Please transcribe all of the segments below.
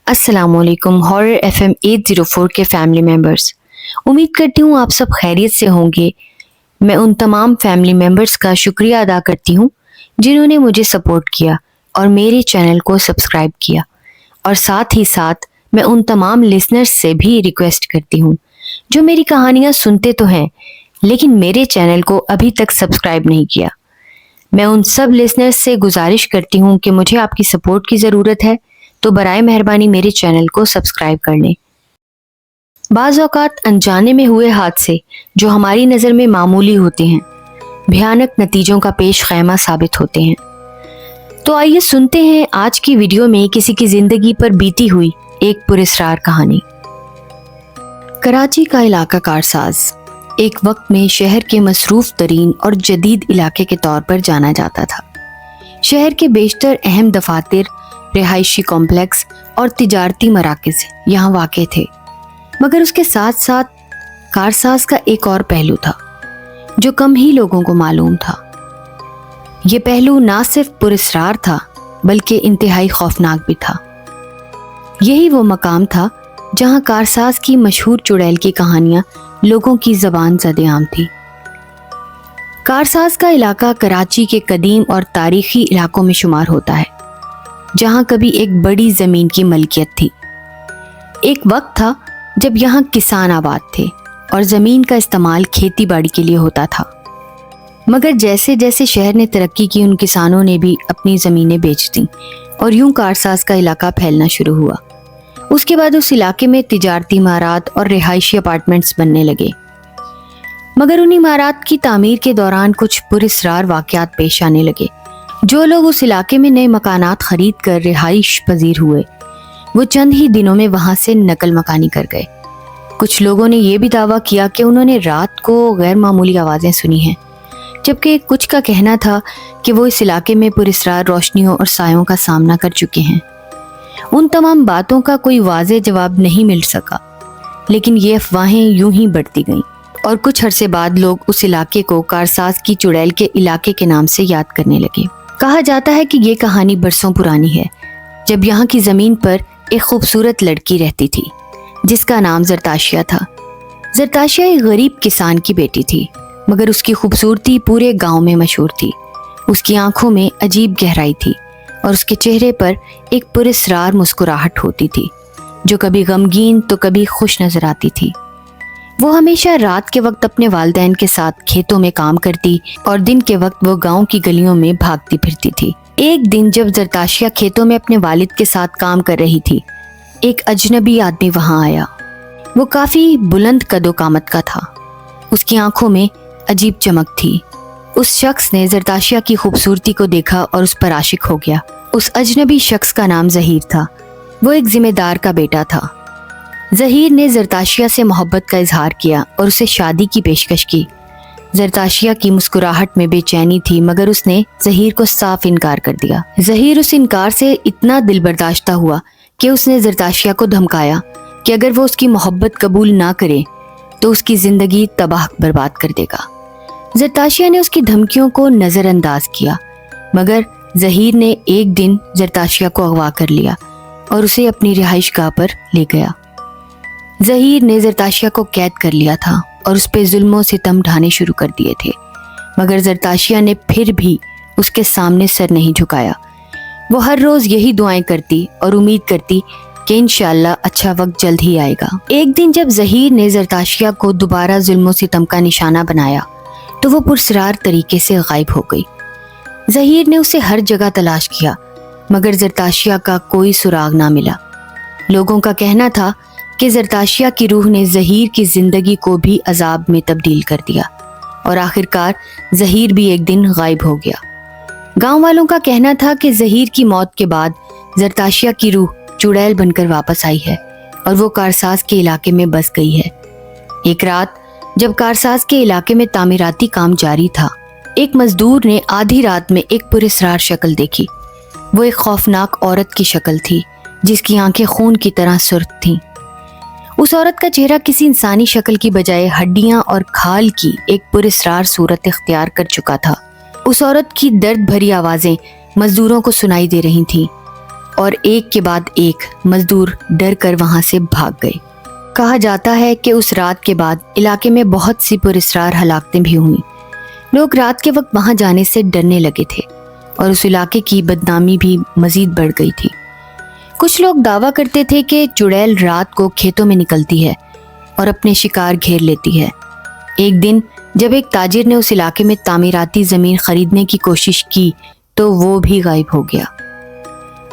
अस्सलामुअलैकुम horror FM 804 के family members, उम्मीद करती हूँ आप सब खैरियत से होंगे। मैं उन तमाम फैमिली मेंबर्स का शुक्रिया अदा करती हूँ जिन्होंने मुझे सपोर्ट किया और मेरे चैनल को सब्सक्राइब किया, और साथ ही साथ मैं उन तमाम लिसनर्स से भी रिक्वेस्ट करती हूँ जो मेरी कहानियाँ सुनते तो हैं लेकिन मेरे चैनल को अभी तक सब्सक्राइब नहीं किया। मैं उन सब लिसनर्स से गुजारिश करती हूँ कि मुझे आपकी सपोर्ट की ज़रूरत है, तो बराए मेहरबानी मेरे चैनल को सब्सक्राइब कर लें। बाज़ औक़ात अनजाने में हुए हादसे जो हमारी नज़र में मामूली होते हैं, भयानक नतीजों का पेश खैमा साबित होते हैं। तो आइए सुनते हैं आज की वीडियो में किसी की ज़िंदगी पर बीती हुई एक पुरस्कार कहानी। कराची का इलाका कारसाज एक वक्त में शहर के मसरूफ़ तरीन और जदीद इलाके के तौर पर जाना जाता था। शहर के बेशतर अहम दफातर, रिहायशी कॉम्प्लेक्स और तिजारती मराकज़ यहाँ वाक़ थे, मगर उसके साथ साथ कारसाज का एक और पहलू था जो कम ही लोगों को मालूम था। ये पहलू ना सिर्फ पुरस्कार था बल्कि इंतहाई खौफनाक भी था। यही वो मकाम था जहाँ कारसाज की मशहूर चुड़ैल की कहानियाँ लोगों की ज़बान ज़द-ए-आम थी। कारसाज का इलाका कराची के कदीम और तारीख़ी इलाकों में शुमार होता है, जहाँ कभी एक बड़ी ज़मीन की मलकियत थी। एक वक्त था जब यहाँ किसान आबाद थे और ज़मीन का इस्तेमाल खेती बाड़ी के लिए होता था, मगर जैसे जैसे शहर ने तरक्की की उन किसानों ने भी अपनी ज़मीनें बेच दी और यूं कारसाज का इलाका फैलना शुरू हुआ। उसके बाद उस इलाके में तिजारती इमारात और रिहायशी अपार्टमेंट्स बनने लगे, मगर उन इमारात की तामीर के दौरान कुछ पुरस्कार वाक़यात पेश आने लगे। जो लोग उस इलाके में नए मकानात खरीद कर रिहाइश पजीर हुए, वो चंद ही दिनों में वहाँ से नकल मकानी कर गए। कुछ लोगों ने यह भी दावा किया कि उन्होंने रात को गैर मामूली आवाज़ें सुनी हैं, जबकि कुछ का कहना था कि वो इस इलाके में पुरस्कार रोशनियों और सायों का सामना कर चुके हैं। उन तमाम बातों का कोई वाज़ेह जवाब नहीं मिल सका, लेकिन ये अफवाहें यूं ही बढ़ती गईं और कुछ अरसे बाद लोग उस इलाके को कारसाज की चुड़ैल के इलाके के नाम से याद करने लगे। कहा जाता है कि ये कहानी बरसों पुरानी है, जब यहाँ की ज़मीन पर एक खूबसूरत लड़की रहती थी जिसका नाम जरताशिया था। जरताशिया एक गरीब किसान की बेटी थी, मगर उसकी खूबसूरती पूरे गांव में मशहूर थी। उसकी आंखों में अजीब गहराई थी और उसके चेहरे पर एक पुरस्कार मुस्कुराहट होती थी जो कभी गमगीन तो कभी खुश नजर आती थी। वो हमेशा रात के वक्त अपने वालिदैन के साथ खेतों में काम करती और दिन के वक्त वो गांव की गलियों में भागती फिरती थी। एक दिन जब जरताशिया खेतों में अपने वालिद के साथ काम कर रही थी, एक अजनबी आदमी वहां आया। वो काफी बुलंद कदो कामत का था, उसकी आंखों में अजीब चमक थी। उस शख्स ने जरताशिया की खूबसूरती को देखा और उस पर आशिक हो गया। उस अजनबी शख्स का नाम ज़हीर था। वो एक जिम्मेदार का बेटा था। ज़हीर ने जरताशिया से मोहब्बत का इजहार किया और उसे शादी की पेशकश की। जरताशिया की मुस्कुराहट में बेचैनी थी, मगर उसने ज़हीर को साफ इनकार कर दिया। ज़हीर उस इनकार से इतना दिल बर्दाश्ता हुआ कि उसने जरताशिया को धमकाया कि अगर वो उसकी मोहब्बत कबूल ना करे तो उसकी ज़िंदगी तबाह बर्बाद कर देगा। जरताशिया ने उसकी धमकियों को नज़रअंदाज किया, मगर ज़हीर ने एक दिन जरताशिया को अगवा कर लिया और उसे अपनी रिहाइशगाह पर ले गया। ज़हीर ने जरताशिया को कैद कर लिया था और उस पर जुल्मों सितम ढाने शुरू कर दिए थे, मगर जरताशिया ने फिर भी उसके सामने सर नहीं झुकाया। वो हर रोज़ यही दुआएं करती और उम्मीद करती कि इंशाअल्लाह अच्छा वक्त जल्द ही आएगा। एक दिन जब ज़हीर ने जरताशिया को दोबारा जुल्मों सितम का निशाना बनाया तो वो पुरस्कार तरीके से गायब हो गई। ज़हीर ने उसे हर जगह तलाश किया, मगर जरताशिया का कोई सुराग ना मिला। लोगों का कहना था कि जरताशिया की रूह ने ज़हीर की ज़िंदगी को भी अजाब में तब्दील कर दिया और आखिरकार ज़हीर भी एक दिन गायब हो गया। गांव वालों का कहना था कि ज़हीर की मौत के बाद जरताशिया की रूह चुड़ैल बनकर वापस आई है और वो कारसाज के इलाके में बस गई है। एक रात जब कारसाज के इलाके में तामीराती काम जारी था, एक मजदूर ने आधी रात में एक पुरस्कार शक्ल देखी। वो एक खौफनाक औरत की शक्ल थी जिसकी आंखें खून की तरह सुर्ख थीं। उस औरत का चेहरा किसी इंसानी शक्ल की बजाय हड्डियां और खाल की एक पुरस्कार सूरत इख्तियार कर चुका था। उस औरत की दर्द भरी आवाज़ें मजदूरों को सुनाई दे रही थीं और एक के बाद एक मजदूर डर कर वहां से भाग गए। कहा जाता है कि उस रात के बाद इलाके में बहुत सी पुरस्रार हलाकतें भी हुई। लोग रात के वक्त वहां जाने से डरने लगे थे और उस इलाके की बदनामी भी मजीद बढ़ गई थी। कुछ लोग दावा करते थे कि चुड़ैल रात को खेतों में निकलती है और अपने शिकार घेर लेती है। एक दिन जब एक ताजिर ने उस इलाके में तामीराती ज़मीन खरीदने की कोशिश की तो वो भी गायब हो गया।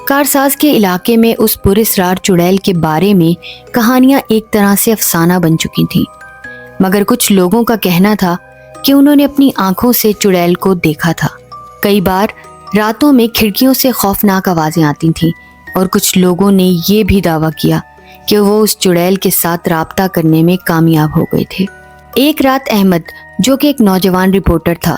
कारसाज के इलाके में उस पुरस्रार चुड़ैल के बारे में कहानियां एक तरह से अफसाना बन चुकी थीं, मगर कुछ लोगों का कहना था कि उन्होंने अपनी आंखों से चुड़ैल को देखा था। कई बार रातों में खिड़कियों से खौफनाक आवाज़ें आती थीं और कुछ लोगों ने ये भी दावा किया कि वो उस चुड़ैल के साथ राब्ता करने में कामयाब हो गए थे। एक रात अहमद, जो कि एक नौजवान रिपोर्टर था,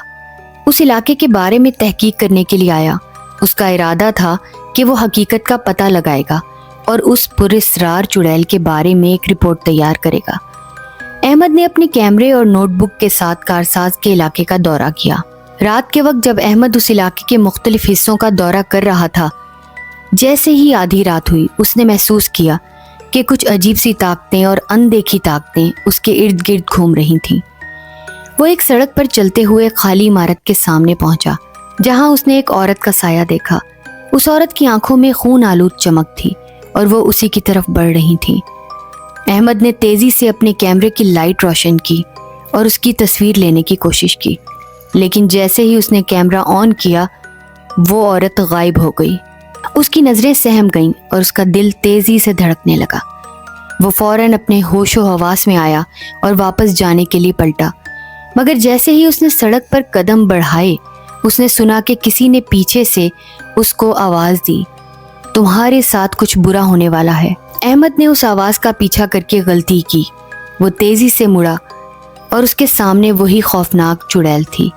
उस इलाके के बारे में तहकीक करने के लिए आया। उसका इरादा था कि वो हकीकत का पता लगाएगा और उस पुरस्रार चुड़ैल के बारे में एक रिपोर्ट तैयार करेगा। अहमद ने अपने कैमरे और नोटबुक के साथ कारसाज के इलाके का दौरा किया। रात के वक्त जब अहमद उस इलाके के मुख्तलिफ हिस्सों का दौरा कर रहा था, जैसे ही आधी रात हुई उसने महसूस किया कि कुछ अजीब सी ताकतें और अनदेखी ताकतें उसके इर्द गिर्द घूम रही थीं। वो एक सड़क पर चलते हुए खाली इमारत के सामने पहुंचा, जहां उसने एक औरत का साया देखा। उस औरत की आंखों में खून आलूद चमक थी और वो उसी की तरफ बढ़ रही थी। अहमद ने तेजी से अपने कैमरे की लाइट रोशन की और उसकी तस्वीर लेने की कोशिश की, लेकिन जैसे ही उसने कैमरा ऑन किया वो औरत गायब हो गई। उसकी नजरें सहम गईं और उसका दिल तेजी से धड़कने लगा। वो फौरन अपने होशो हवास में आया और वापस जाने के लिए पलटा, मगर जैसे ही उसने सड़क पर कदम बढ़ाए उसने सुना कि किसी ने पीछे से उसको आवाज दी, तुम्हारे साथ कुछ बुरा होने वाला है। अहमद ने उस आवाज का पीछा करके गलती की। वो तेजी से मुड़ा और उसके सामने वही खौफनाक चुड़ैल थी।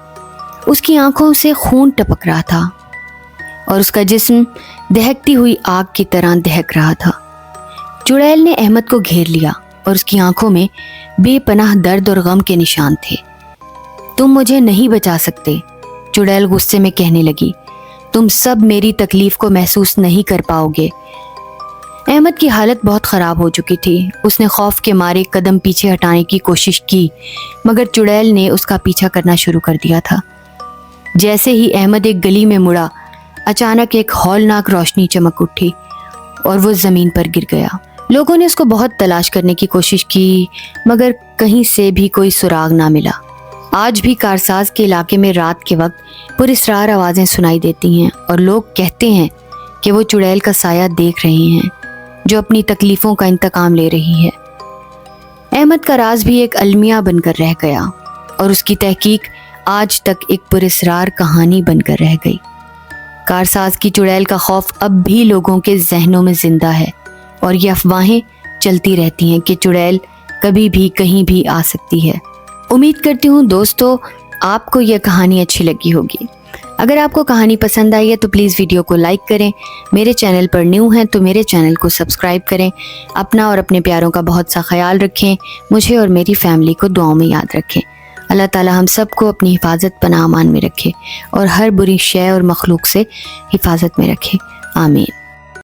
उसकी आंखों से खून टपक रहा था और उसका जिस्म दहकती हुई आग की तरह दहक रहा था। चुड़ैल ने अहमद को घेर लिया और उसकी आंखों में बेपनाह दर्द और गम के निशान थे। तुम मुझे नहीं बचा सकते, चुड़ैल गुस्से में कहने लगी। तुम सब मेरी तकलीफ को महसूस नहीं कर पाओगे। अहमद की हालत बहुत ख़राब हो चुकी थी। उसने खौफ के मारे कदम पीछे हटाने की कोशिश की, मगर चुड़ैल ने उसका पीछा करना शुरू कर दिया था। जैसे ही अहमद एक गली में मुड़ा, अचानक एक हौलनाक रोशनी चमक उठी और वो ज़मीन पर गिर गया। लोगों ने उसको बहुत तलाश करने की कोशिश की, मगर कहीं से भी कोई सुराग ना मिला। आज भी कारसाज के इलाके में रात के वक्त पुरस्रार आवाज़ें सुनाई देती हैं और लोग कहते हैं कि वो चुड़ैल का साया देख रहे हैं जो अपनी तकलीफ़ों का इंतकाम ले रही है। अहमद का राज भी एक अलमिया बनकर रह गया और उसकी तहकीक आज तक एक पुरस्रार कहानी बनकर रह गई। कारसाज की चुड़ैल का खौफ अब भी लोगों के जहनों में जिंदा है और ये अफवाहें चलती रहती हैं कि चुड़ैल कभी भी कहीं भी आ सकती है। उम्मीद करती हूँ दोस्तों आपको यह कहानी अच्छी लगी होगी। अगर आपको कहानी पसंद आई है तो प्लीज़ वीडियो को लाइक करें। मेरे चैनल पर न्यू हैं तो मेरे चैनल को सब्सक्राइब करें। अपना और अपने प्यारों का बहुत सा ख्याल रखें। मुझे और मेरी फैमिली को दुआओं में याद रखें। अल्लाह ताला हम सबको अपनी हिफाजत पनाह अमान में रखे और हर बुरी शय और मखलूक से हिफाजत में रखे। आमीन।